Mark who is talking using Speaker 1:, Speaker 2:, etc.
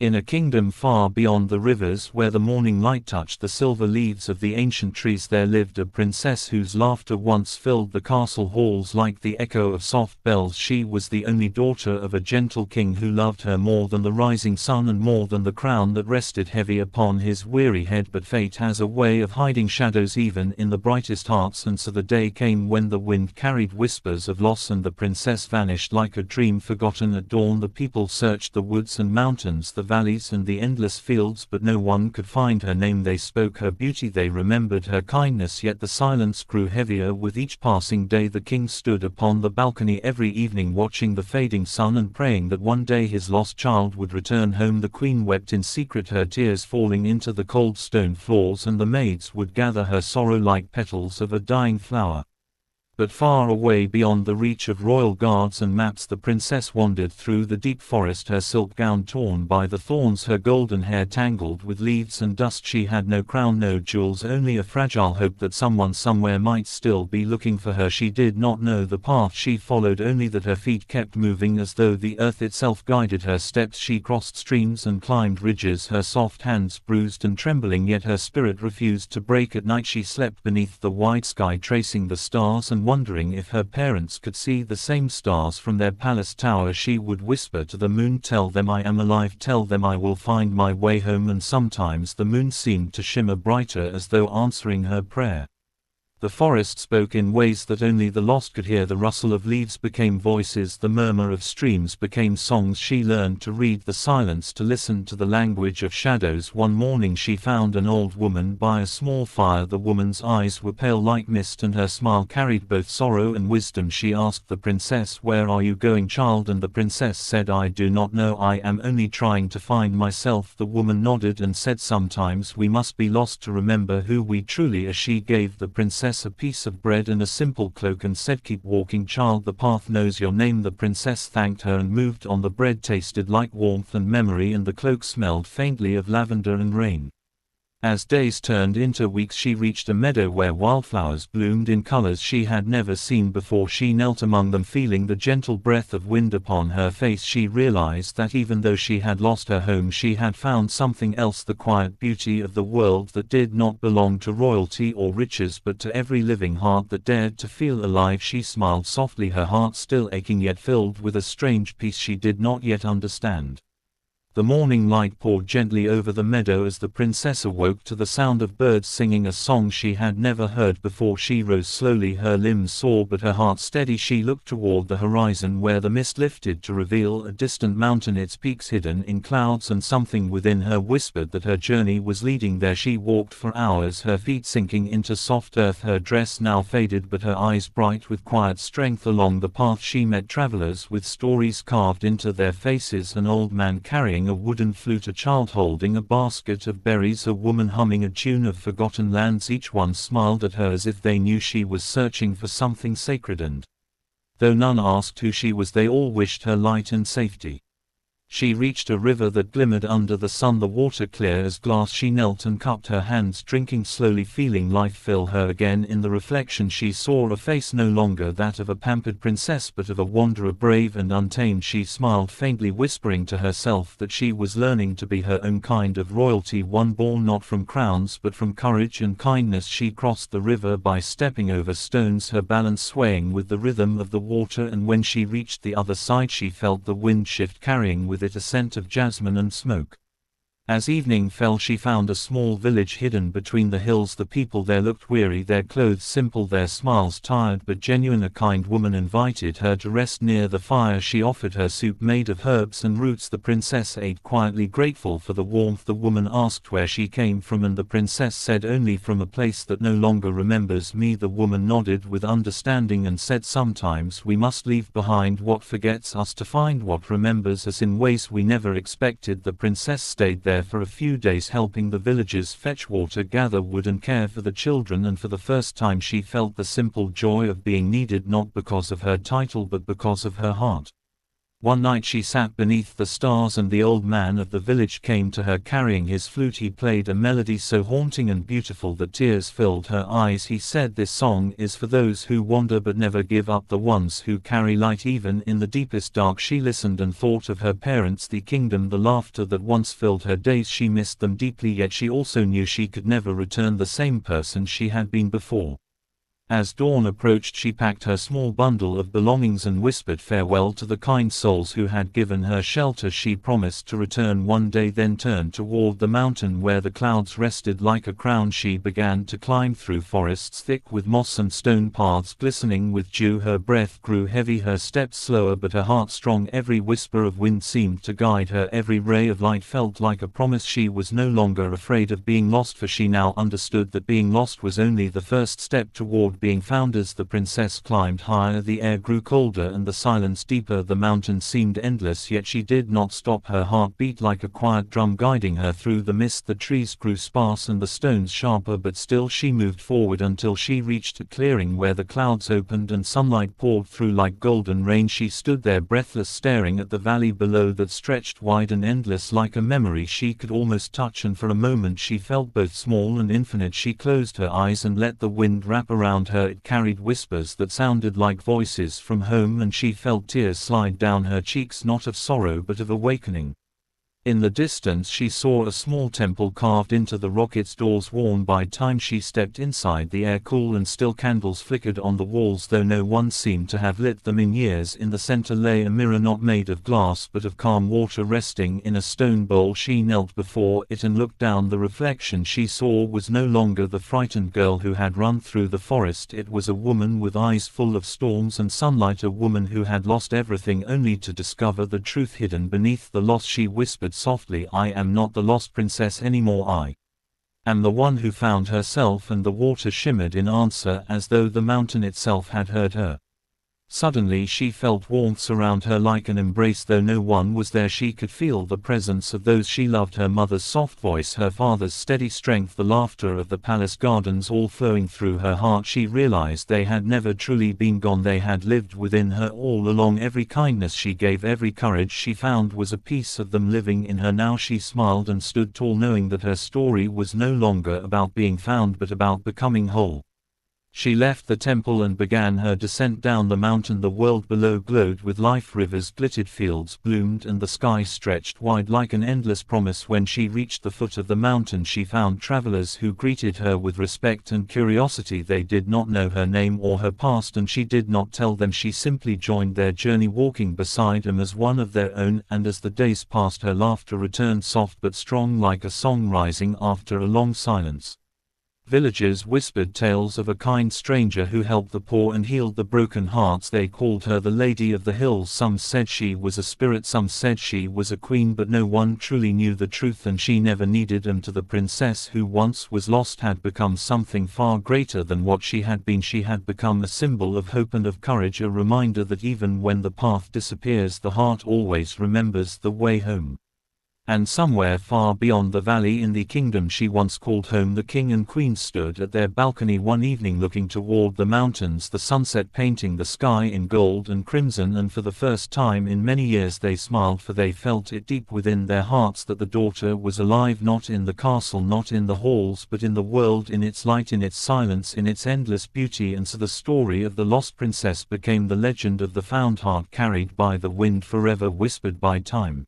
Speaker 1: In a kingdom far beyond the rivers where the morning light touched the silver leaves of the ancient trees, there lived a princess whose laughter once filled the castle halls like the echo of soft bells. She was the only daughter of a gentle king who loved her more than the rising sun and more than the crown that rested heavy upon his weary head. But fate has a way of hiding shadows even in the brightest hearts, and so the day came when the wind carried whispers of loss and the princess vanished like a dream forgotten. At dawn the people searched the woods and mountains, the valleys and the endless fields, but no one could find her name. They spoke her beauty, they remembered her kindness, yet the silence grew heavier with each passing day. The king stood upon the balcony every evening watching the fading sun and praying that one day his lost child would return home. The queen wept in secret, her tears falling into the cold stone floors, and the maids would gather her sorrow like petals of a dying flower. But far away beyond the reach of royal guards and maps the princess wandered through the deep forest, her silk gown torn by the thorns, her golden hair tangled with leaves and dust. She had no crown, no jewels, only a fragile hope that someone somewhere might still be looking for her. She did not know the path she followed, only that her feet kept moving as though the earth itself guided her steps. She crossed streams and climbed ridges, her soft hands bruised and trembling, yet her spirit refused to break. At night she slept beneath the wide sky, tracing the stars and wondering if her parents could see the same stars from their palace tower. She would whisper to the moon, "Tell them I am alive, tell them I will find my way home." And sometimes the moon seemed to shimmer brighter as though answering her prayer. The forest spoke in ways that only the lost could hear. The rustle of leaves became voices, the murmur of streams became songs. She learned to read the silence, to listen to the language of shadows. One morning she found an old woman by a small fire. The woman's eyes were pale like mist and her smile carried both sorrow and wisdom. She asked the princess, "Where are you going, child?" And the princess said, "I do not know, I am only trying to find myself." The woman nodded and said, "Sometimes we must be lost to remember who we truly are." She gave the princess a piece of bread and a simple cloak and said, "Keep walking, child, the path knows your name." The princess thanked her and moved on. The bread tasted like warmth and memory, and the cloak smelled faintly of lavender and rain. As days turned into weeks she reached a meadow where wildflowers bloomed in colors she had never seen before. She knelt among them, feeling the gentle breath of wind upon her face. She realized that even though she had lost her home, she had found something else, the quiet beauty of the world that did not belong to royalty or riches, but to every living heart that dared to feel alive. She smiled softly, her heart still aching yet filled with a strange peace she did not yet understand. The morning light poured gently over the meadow as the princess awoke to the sound of birds singing a song she had never heard before. She rose slowly, her limbs sore but her heart steady. She looked toward the horizon where the mist lifted to reveal a distant mountain, its peaks hidden in clouds, and something within her whispered that her journey was leading there. She walked for hours, her feet sinking into soft earth, her dress now faded but her eyes bright with quiet strength. Along the path she met travelers with stories carved into their faces, an old man carrying a wooden flute, a child holding a basket of berries, a woman humming a tune of forgotten lands. Each one smiled at her as if they knew she was searching for something sacred, and though none asked who she was, they all wished her light and safety. She reached a river that glimmered under the sun, the water clear as glass. She knelt and cupped her hands, drinking slowly, feeling life fill her again. In the reflection she saw a face no longer that of a pampered princess but of a wanderer, brave and untamed. She smiled faintly, whispering to herself that she was learning to be her own kind of royalty, one born not from crowns but from courage and kindness. She crossed the river by stepping over stones, her balance swaying with the rhythm of the water, and when she reached the other side she felt the wind shift, carrying with it a scent of jasmine and smoke. As evening fell she found a small village hidden between the hills. The people there looked weary, their clothes simple, their smiles tired but genuine. A kind woman invited her to rest near the fire. She offered her soup made of herbs and roots. The princess ate quietly, grateful for the warmth. The woman asked where she came from, and the princess said, "Only from a place that no longer remembers me." The woman nodded with understanding and said, "Sometimes we must leave behind what forgets us to find what remembers us in ways we never expected." The princess stayed there for a few days, helping the villagers fetch water, gather wood and care for the children, and for the first time she felt the simple joy of being needed, not because of her title but because of her heart. One night she sat beneath the stars and the old man of the village came to her carrying his flute. He played a melody so haunting and beautiful that tears filled her eyes. He said, "This song is for those who wander but never give up, the ones who carry light even in the deepest dark." She listened and thought of her parents, the kingdom, the laughter that once filled her days. She missed them deeply, yet she also knew she could never return the same person she had been before. As dawn approached, she packed her small bundle of belongings and whispered farewell to the kind souls who had given her shelter. She promised to return one day, then turned toward the mountain where the clouds rested like a crown. She began to climb through forests thick with moss and stone paths glistening with dew. Her breath grew heavy, her steps slower, but her heart strong. Every whisper of wind seemed to guide her, every ray of light felt like a promise. She was no longer afraid of being lost, for she now understood that being lost was only the first step toward being found. As the princess climbed higher, the air grew colder and the silence deeper. The mountain seemed endless, yet she did not stop. Her heart beat like a quiet drum guiding her through the mist. The trees grew sparse and the stones sharper, but still she moved forward until she reached a clearing where the clouds opened and sunlight poured through like golden rain. She stood there breathless, staring at the valley below that stretched wide and endless like a memory she could almost touch, and for a moment she felt both small and infinite. She closed her eyes and let the wind wrap around her. It carried whispers that sounded like voices from home, and she felt tears slide down her cheeks, not of sorrow but of awakening. In the distance she saw a small temple carved into the rock, its doors worn by time. She stepped inside, the air cool and still. Candles flickered on the walls, though no one seemed to have lit them in years. In the center lay a mirror, not made of glass but of calm water, resting in a stone bowl. She knelt before it and looked down. The reflection she saw was no longer the frightened girl who had run through the forest. It was a woman with eyes full of storms and sunlight, a woman who had lost everything only to discover the truth hidden beneath the loss. She whispered softly, "I am not the lost princess anymore. I am the one who found herself." And the water shimmered in answer, as though the mountain itself had heard her. Suddenly she felt warmth surround her like an embrace. Though no one was there, she could feel the presence of those she loved, her mother's soft voice, her father's steady strength, the laughter of the palace gardens all flowing through her heart. She realized they had never truly been gone, they had lived within her all along. Every kindness she gave, every courage she found was a piece of them living in her now. She smiled and stood tall, knowing that her story was no longer about being found but about becoming whole. She left the temple and began her descent down the mountain. The world below glowed with life, rivers glittered, fields bloomed, and the sky stretched wide like an endless promise. When she reached the foot of the mountain, she found travelers who greeted her with respect and curiosity. They did not know her name or her past, and she did not tell them. She simply joined their journey, walking beside them as one of their own. And as the days passed, her laughter returned, soft but strong, like a song rising after a long silence. Villagers whispered tales of a kind stranger who helped the poor and healed the broken hearts. They called her the Lady of the Hills. Some said she was a spirit, some said she was a queen, but no one truly knew the truth, and she never needed them. To the princess who once was lost had become something far greater than what she had been. She had become a symbol of hope and of courage, a reminder that even when the path disappears, the heart always remembers the way home. And somewhere far beyond the valley, in the kingdom she once called home, the king and queen stood at their balcony one evening looking toward the mountains, the sunset painting the sky in gold and crimson, and for the first time in many years they smiled, for they felt it deep within their hearts that the daughter was alive, not in the castle, not in the halls, but in the world, in its light, in its silence, in its endless beauty. And so the story of the lost princess became the legend of the found heart, carried by the wind, forever whispered by time.